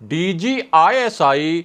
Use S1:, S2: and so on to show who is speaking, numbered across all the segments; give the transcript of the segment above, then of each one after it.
S1: DGISI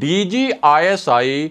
S1: DGISI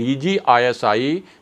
S1: DGISI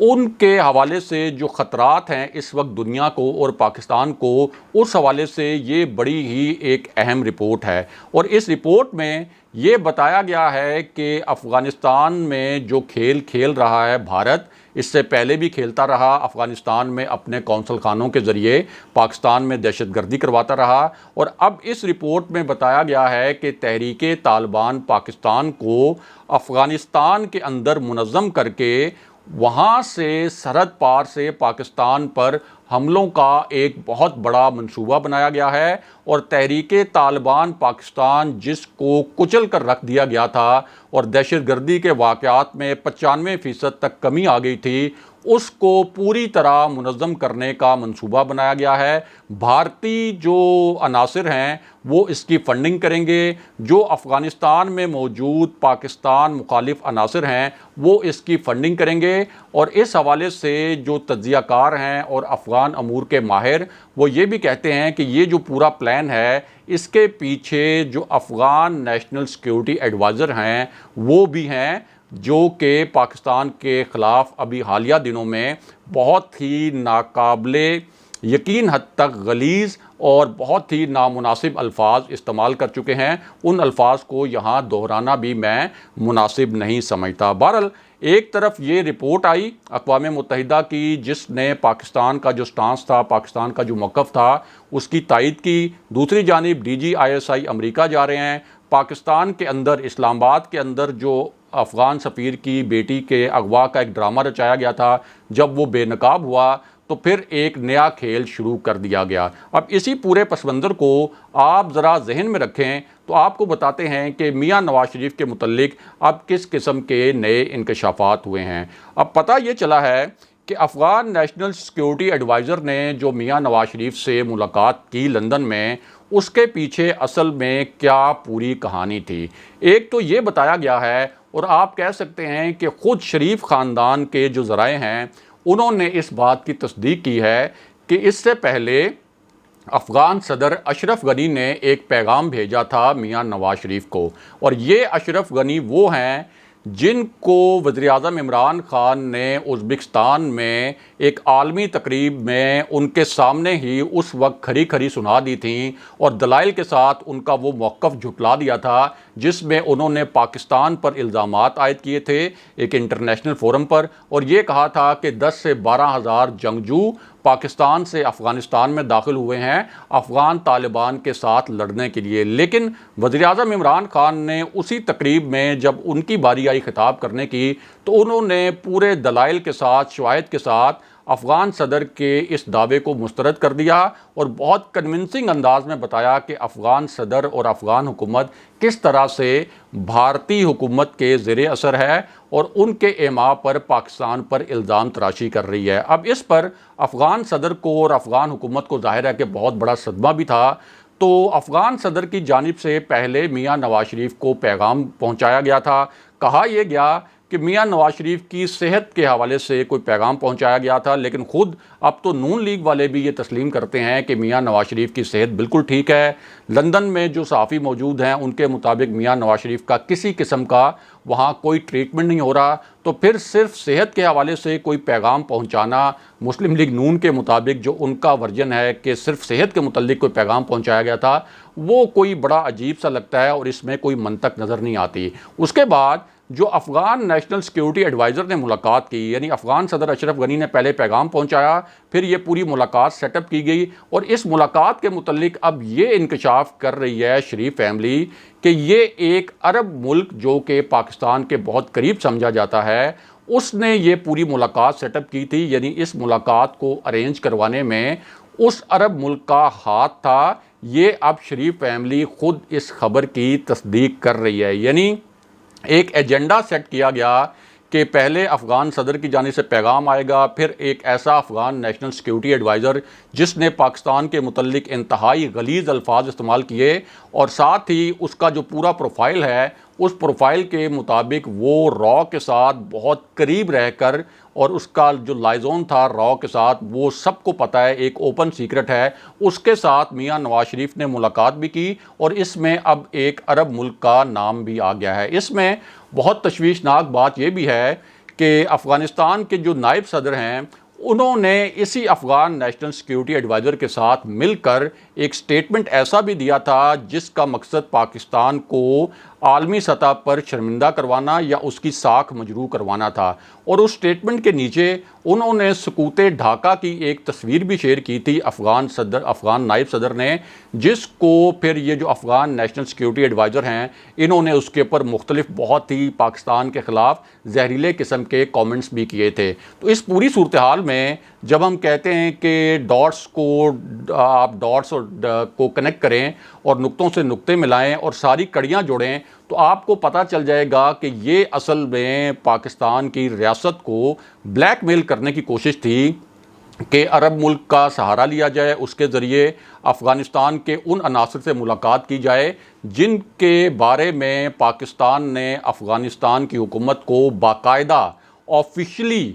S1: ان کے حوالے سے جو خطرات ہیں اس وقت دنیا کو اور پاکستان کو، اس حوالے سے یہ بڑی ہی ایک اہم رپورٹ ہے۔ اور اس رپورٹ میں یہ بتایا گیا ہے کہ افغانستان میں جو کھیل کھیل رہا ہے بھارت، اس سے پہلے بھی کھیلتا رہا، افغانستان میں اپنے قونصل خانوں کے ذریعے پاکستان میں دہشت گردی کرواتا رہا، اور اب اس رپورٹ میں بتایا گیا ہے کہ تحریک طالبان پاکستان کو افغانستان کے اندر منظم کر کے وہاں سے سرحد پار سے پاکستان پر حملوں کا ایک بہت بڑا منصوبہ بنایا گیا ہے، اور تحریک طالبان پاکستان جس کو کچل کر رکھ دیا گیا تھا اور دہشت گردی کے واقعات میں 95% تک کمی آ گئی تھی، اس کو پوری طرح منظم کرنے کا منصوبہ بنایا گیا ہے۔ بھارتی جو عناصر ہیں وہ اس کی فنڈنگ کریں گے، جو افغانستان میں موجود پاکستان مخالف عناصر ہیں وہ اس کی فنڈنگ کریں گے، اور اس حوالے سے جو تجزیہ کار ہیں اور افغان امور کے ماہر وہ یہ بھی کہتے ہیں کہ یہ جو پورا پلان ہے اس کے پیچھے جو افغان نیشنل سیکیورٹی ایڈوائزر ہیں وہ بھی ہیں، جو کہ پاکستان کے خلاف ابھی حالیہ دنوں میں بہت ہی ناقابل یقین حد تک غلیظ اور بہت ہی نامناسب الفاظ استعمال کر چکے ہیں۔ ان الفاظ کو یہاں دہرانا بھی میں مناسب نہیں سمجھتا۔ بہرحال ایک طرف یہ رپورٹ آئی اقوام متحدہ کی جس نے پاکستان کا جو سٹانس تھا، پاکستان کا جو موقف تھا اس کی تائید کی، دوسری جانب DGISI امریکہ جا رہے ہیں، پاکستان کے اندر اسلام آباد کے اندر جو افغان سفیر کی بیٹی کے اغوا کا ایک ڈرامہ رچایا گیا تھا، جب وہ بے نقاب ہوا تو پھر ایک نیا کھیل شروع کر دیا گیا۔ اب اسی پورے پس منظر کو آپ ذرا ذہن میں رکھیں تو آپ کو بتاتے ہیں کہ میاں نواز شریف کے متعلق اب کس قسم کے نئے انکشافات ہوئے ہیں۔ اب پتہ یہ چلا ہے کہ افغان نیشنل سیکیورٹی ایڈوائزر نے جو میاں نواز شریف سے ملاقات کی لندن میں، اس کے پیچھے اصل میں کیا پوری کہانی تھی۔ ایک تو یہ بتایا گیا ہے، اور آپ کہہ سکتے ہیں کہ خود شریف خاندان کے جو ذرائع ہیں انہوں نے اس بات کی تصدیق کی ہے کہ اس سے پہلے افغان صدر اشرف غنی نے ایک پیغام بھیجا تھا میاں نواز شریف کو، اور یہ اشرف غنی وہ ہیں جن کو وزیراعظم عمران خان نے ازبکستان میں ایک عالمی تقریب میں ان کے سامنے ہی اس وقت کھری کھری سنا دی تھیں، اور دلائل کے ساتھ ان کا وہ موقف جھٹلا دیا تھا جس میں انہوں نے پاکستان پر الزامات عائد کیے تھے ایک انٹرنیشنل فورم پر، اور یہ کہا تھا کہ 10 سے 12 ہزار جنگجو پاکستان سے افغانستان میں داخل ہوئے ہیں افغان طالبان کے ساتھ لڑنے کے لیے۔ لیکن وزیراعظم عمران خان نے اسی تقریب میں جب ان کی باری آئی خطاب کرنے کی تو انہوں نے پورے دلائل کے ساتھ، شواہد کے ساتھ افغان صدر کے اس دعوے کو مسترد کر دیا، اور بہت کنونسنگ انداز میں بتایا کہ افغان صدر اور افغان حکومت کس طرح سے بھارتی حکومت کے زیر اثر ہے اور ان کے اعماء پر پاکستان پر الزام تراشی کر رہی ہے۔ اب اس پر افغان صدر کو اور افغان حکومت کو ظاہر ہے کہ بہت بڑا صدمہ بھی تھا، تو افغان صدر کی جانب سے پہلے میاں نواز شریف کو پیغام پہنچایا گیا تھا، کہا یہ گیا کہ میاں نواز شریف کی صحت کے حوالے سے کوئی پیغام پہنچایا گیا تھا، لیکن خود اب تو نون لیگ والے بھی یہ تسلیم کرتے ہیں کہ میاں نواز شریف کی صحت بالکل ٹھیک ہے۔ لندن میں جو صحافی موجود ہیں ان کے مطابق میاں نواز شریف کا کسی قسم کا وہاں کوئی ٹریٹمنٹ نہیں ہو رہا، تو پھر صرف صحت کے حوالے سے کوئی پیغام پہنچانا، مسلم لیگ نون کے مطابق جو ان کا ورژن ہے کہ صرف صحت کے متعلق کوئی پیغام پہنچایا گیا تھا، وہ کوئی بڑا عجیب سا لگتا ہے اور اس میں کوئی منطق نظر نہیں آتی۔ اس کے بعد جو افغان نیشنل سیکیورٹی ایڈوائزر نے ملاقات کی، یعنی افغان صدر اشرف غنی نے پہلے پیغام پہنچایا، پھر یہ پوری ملاقات سیٹ اپ کی گئی، اور اس ملاقات کے متعلق اب یہ انکشاف کر رہی ہے شریف فیملی کہ یہ ایک عرب ملک جو کہ پاکستان کے بہت قریب سمجھا جاتا ہے، اس نے یہ پوری ملاقات سیٹ اپ کی تھی، یعنی اس ملاقات کو ارینج کروانے میں اس عرب ملک کا ہاتھ تھا۔ یہ اب شریف فیملی خود اس خبر کی تصدیق کر رہی ہے، یعنی ایک ایجنڈا سیٹ کیا گیا کہ پہلے افغان صدر کی جانب سے پیغام آئے گا، پھر ایک ایسا افغان نیشنل سیکیورٹی ایڈوائزر جس نے پاکستان کے متعلق انتہائی غلیظ الفاظ استعمال کیے، اور ساتھ ہی اس کا جو پورا پروفائل ہے اس پروفائل کے مطابق وہ را کے ساتھ بہت قریب رہ کر، اور اس کا جو لائزون تھا را کے ساتھ وہ سب کو پتہ ہے، ایک اوپن سیکرٹ ہے، اس کے ساتھ میاں نواز شریف نے ملاقات بھی کی، اور اس میں اب ایک عرب ملک کا نام بھی آ گیا ہے۔ اس میں بہت تشویشناک بات یہ بھی ہے کہ افغانستان کے جو نائب صدر ہیں انہوں نے اسی افغان نیشنل سیکیورٹی ایڈوائزر کے ساتھ مل کر ایک سٹیٹمنٹ ایسا بھی دیا تھا جس کا مقصد پاکستان کو عالمی سطح پر شرمندہ کروانا یا اس کی ساکھ مجروح کروانا تھا، اور اس سٹیٹمنٹ کے نیچے انہوں نے سکوت ڈھاکہ کی ایک تصویر بھی شیئر کی تھی افغان نائب صدر نے، جس کو پھر یہ جو افغان نیشنل سیکیورٹی ایڈوائزر ہیں انہوں نے اس کے اوپر مختلف بہت ہی پاکستان کے خلاف زہریلے قسم کے کامنٹس بھی کیے تھے۔ تو اس پوری صورتحال میں جب ہم کہتے ہیں کہ آپ ڈاٹس کو کنیکٹ کریں اور نقطوں سے نقطے ملائیں اور ساری کڑیاں جوڑیں، تو آپ کو پتہ چل جائے گا کہ یہ اصل میں پاکستان کی ریاست کو بلیک میل کرنے کی کوشش تھی کہ عرب ملک کا سہارا لیا جائے، اس کے ذریعے افغانستان کے ان عناصر سے ملاقات کی جائے جن کے بارے میں پاکستان نے افغانستان کی حکومت کو باقاعدہ آفیشلی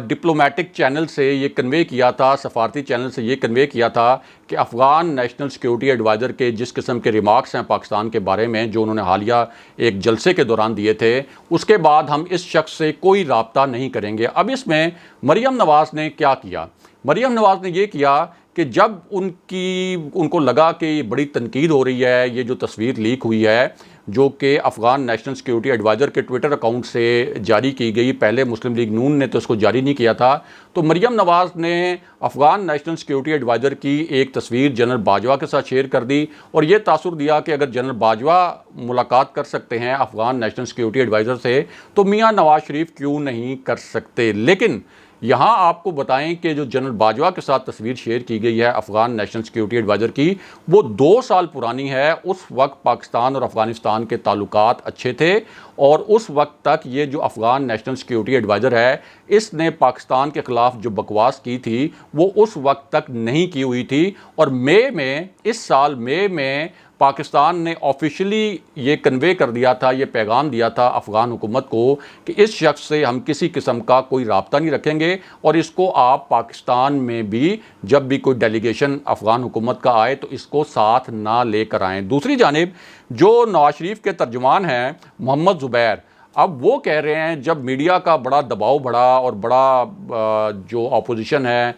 S1: ڈپلومیٹک چینل سے یہ کنوے کیا تھا، سفارتی چینل سے یہ کنوے کیا تھا کہ افغان نیشنل سیکیورٹی ایڈوائزر کے جس قسم کے ریمارکس ہیں پاکستان کے بارے میں جو انہوں نے حالیہ ایک جلسے کے دوران دیے تھے، اس کے بعد ہم اس شخص سے کوئی رابطہ نہیں کریں گے۔ اب اس میں مریم نواز نے کیا کیا؟ مریم نواز نے یہ کیا کہ جب ان کو لگا کہ یہ بڑی تنقید ہو رہی ہے، یہ جو تصویر لیک ہوئی ہے جو کہ افغان نیشنل سیکیورٹی ایڈوائزر کے ٹویٹر اکاؤنٹ سے جاری کی گئی، پہلے مسلم لیگ نون نے تو اس کو جاری نہیں کیا تھا، تو مریم نواز نے افغان نیشنل سیکیورٹی ایڈوائزر کی ایک تصویر جنرل باجوہ کے ساتھ شیئر کر دی اور یہ تاثر دیا کہ اگر جنرل باجوہ ملاقات کر سکتے ہیں افغان نیشنل سیکیورٹی ایڈوائزر سے تو میاں نواز شریف کیوں نہیں کر سکتے۔ لیکن یہاں آپ کو بتائیں کہ جو جنرل باجوہ کے ساتھ تصویر شیئر کی گئی ہے افغان نیشنل سیکیورٹی ایڈوائزر کی، وہ 2 سال پرانی ہے۔ اس وقت پاکستان اور افغانستان کے تعلقات اچھے تھے اور اس وقت تک یہ جو افغان نیشنل سیکیورٹی ایڈوائزر ہے اس نے پاکستان کے خلاف جو بکواس کی تھی وہ اس وقت تک نہیں کی ہوئی تھی، اور اس سال مئی میں پاکستان نے آفیشلی یہ کنوے کر دیا تھا، یہ پیغام دیا تھا افغان حکومت کو کہ اس شخص سے ہم کسی قسم کا کوئی رابطہ نہیں رکھیں گے اور اس کو آپ پاکستان میں بھی جب بھی کوئی ڈیلیگیشن افغان حکومت کا آئے تو اس کو ساتھ نہ لے کر آئیں۔ دوسری جانب جو نواز شریف کے ترجمان ہیں محمد زبیر، اب وہ کہہ رہے ہیں جب میڈیا کا بڑا دباؤ بڑھا اور بڑا جو اپوزیشن ہے،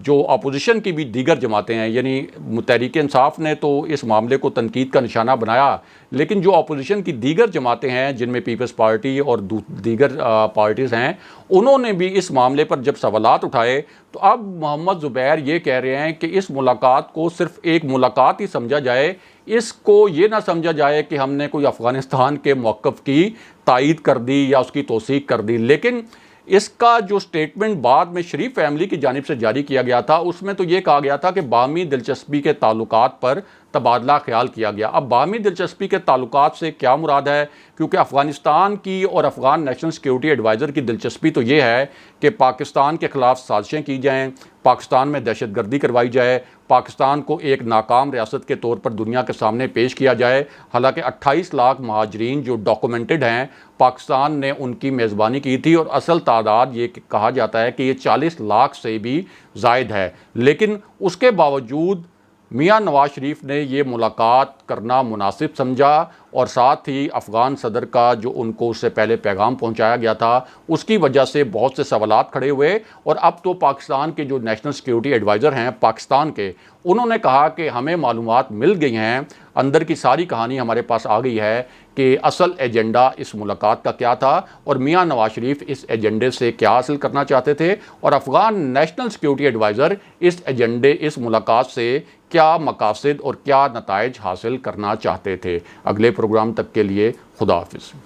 S1: جو اپوزیشن کی بھی دیگر جماعتیں ہیں، یعنی تحریک انصاف نے تو اس معاملے کو تنقید کا نشانہ بنایا، لیکن جو اپوزیشن کی دیگر جماعتیں ہیں جن میں پیپلز پارٹی اور دیگر پارٹیز ہیں، انہوں نے بھی اس معاملے پر جب سوالات اٹھائے تو اب محمد زبیر یہ کہہ رہے ہیں کہ اس ملاقات کو صرف ایک ملاقات ہی سمجھا جائے، اس کو یہ نہ سمجھا جائے کہ ہم نے کوئی افغانستان کے موقف کی تائید کر دی یا اس کی توثیق کر دی۔ لیکن اس کا جو سٹیٹمنٹ بعد میں شریف فیملی کی جانب سے جاری کیا گیا تھا اس میں تو یہ کہا گیا تھا کہ باہمی دلچسپی کے تعلقات پر تبادلہ خیال کیا گیا۔ اب باہمی دلچسپی کے تعلقات سے کیا مراد ہے؟ کیونکہ افغانستان کی اور افغان نیشنل سیکیورٹی ایڈوائزر کی دلچسپی تو یہ ہے کہ پاکستان کے خلاف سازشیں کی جائیں، پاکستان میں دہشت گردی کروائی جائے، پاکستان کو ایک ناکام ریاست کے طور پر دنیا کے سامنے پیش کیا جائے۔ حالانکہ 28 لاکھ مہاجرین جو ڈاکومنٹڈ ہیں پاکستان نے ان کی میزبانی کی تھی اور اصل تعداد یہ کہا جاتا ہے کہ یہ 40 لاکھ سے بھی زائد ہے، لیکن اس کے باوجود میاں نواز شریف نے یہ ملاقات کرنا مناسب سمجھا اور ساتھ ہی افغان صدر کا جو ان کو اس سے پہلے پیغام پہنچایا گیا تھا اس کی وجہ سے بہت سے سوالات کھڑے ہوئے، اور اب تو پاکستان کے جو نیشنل سیکیورٹی ایڈوائزر ہیں پاکستان کے، انہوں نے کہا کہ ہمیں معلومات مل گئی ہیں، اندر کی ساری کہانی ہمارے پاس آ گئی ہے کہ اصل ایجنڈا اس ملاقات کا کیا تھا اور میاں نواز شریف اس ایجنڈے سے کیا حاصل کرنا چاہتے تھے، اور افغان نیشنل سیکیورٹی ایڈوائزر اس ملاقات سے کیا مقاصد اور کیا نتائج حاصل کرنا چاہتے تھے۔ اگلے پروگرام تک کے لیے خدا حافظ۔